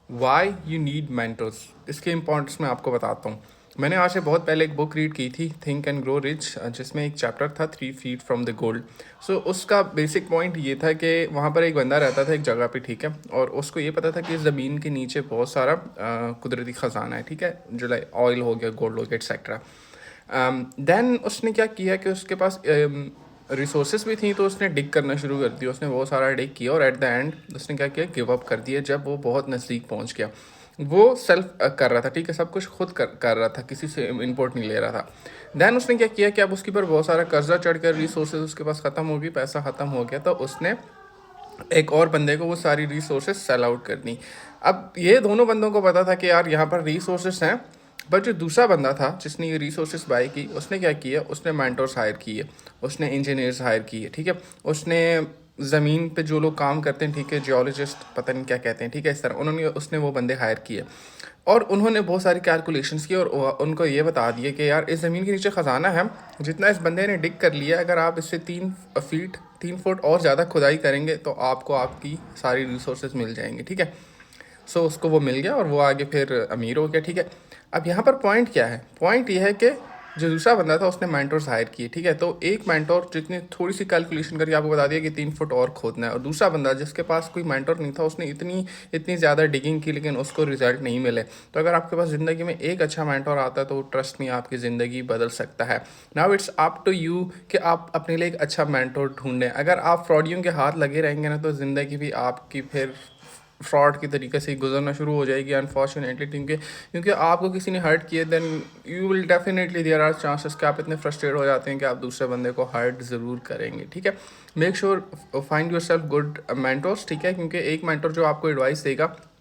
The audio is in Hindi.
वाई यू नीड मेंटर्स, इसके इम्पोर्टेंस मैं आपको बताता हूँ। मैंने आज से बहुत पहले एक बुक रीड की थी, थिंक एंड ग्रो रिच, जिसमें एक चैप्टर था 3 फीट फ्रॉम द गोल्ड। सो उसका बेसिक पॉइंट ये था कि वहाँ पर एक बंदा रहता था एक जगह पे, ठीक है, और उसको ये पता था कि ज़मीन के नीचे बहुत सारा कुदरती ख़जाना है, ठीक है, जो लाइक ऑयल हो गया, गोल्ड हो गया, एक्सेट्रा। देन उसने क्या किया कि उसके पास रिसोर्सेज भी थी, तो उसने डिग करना शुरू कर दिया। उसने बहुत सारा डिग किया और एट द एंड उसने क्या किया, गिव अप कर दिया। जब वो बहुत नज़दीक पहुंच गया, वो सेल्फ कर रहा था, ठीक है, सब कुछ खुद कर रहा था, किसी से इनपुट नहीं ले रहा था। देन उसने क्या किया कि अब उसके ऊपर बहुत सारा कर्जा चढ़ कर, रिसोर्सेज उसके पास ख़त्म हो गई, पैसा ख़त्म हो गया, तो उसने एक और बंदे को वो सारी रिसोर्सेज सेल आउट कर दी। अब ये दोनों बंदों को पता था कि यार यहाँ पर रिसोर्सेज हैं, बट जो दूसरा बंदा था जिसने ये रिसोर्सेज बाय की, उसने क्या किया, उसने मेंटर्स हायर किए, उसने इंजीनियर्स हायर किए, ठीक है, उसने ज़मीन पे जो लोग काम करते हैं, ठीक है, जियोलॉजिस्ट, पता नहीं क्या कहते हैं, ठीक है, इस तरह उसने वो बंदे हायर किए। और उन्होंने बहुत सारी कैलकुलेशंस की और उनको ये बता दिया कि यार इस ज़मीन के नीचे ख़जाना है, जितना इस बंदे ने डिग कर लिया, अगर आप इससे 3 फुट और ज़्यादा खुदाई करेंगे तो आपको आपकी सारी रिसोर्सेज मिल जाएंगे, ठीक है। सो उसको वो मिल गया और वो आगे फिर अमीर हो गया, ठीक है। अब यहाँ पर पॉइंट क्या है, पॉइंट ये है कि जो दूसरा बंदा था उसने मैंटोर्स हायर किए, ठीक है, तो एक मैंटोर जितनी थोड़ी सी कैलकुलेशन करके आपको बता दिया कि 3 फुट और खोदना है, और दूसरा बंदा जिसके पास कोई मैंटोर नहीं था, उसने इतनी इतनी ज़्यादा डिगिंग की लेकिन उसको रिजल्ट नहीं मिले। तो अगर आपके पास ज़िंदगी में एक अच्छा मैंटोर आता है तो ट्रस्ट में आपकी ज़िंदगी बदल सकता है। Now it's up to you कि आप अपने लिए एक अच्छा मैंटोर ढूंढें। अगर आप फ्रॉडियों के हाथ लगे रहेंगे ना, तो ज़िंदगी भी आपकी फिर फ्रॉड की तरीके से गुजरना शुरू हो जाएगी, अनफॉर्चुनेटली, क्योंकि क्योंकि आपको किसी ने हर्ट किया, then you will definitely, there are chances कि आप इतने फ्रस्ट्रेट हो जाते हैं कि आप दूसरे बंदे को हर्ट ज़रूर करेंगे, ठीक है। Make sure find your self good mentors, ठीक है, क्योंकि एक मेंटोर जो आपको एडवाइस देगा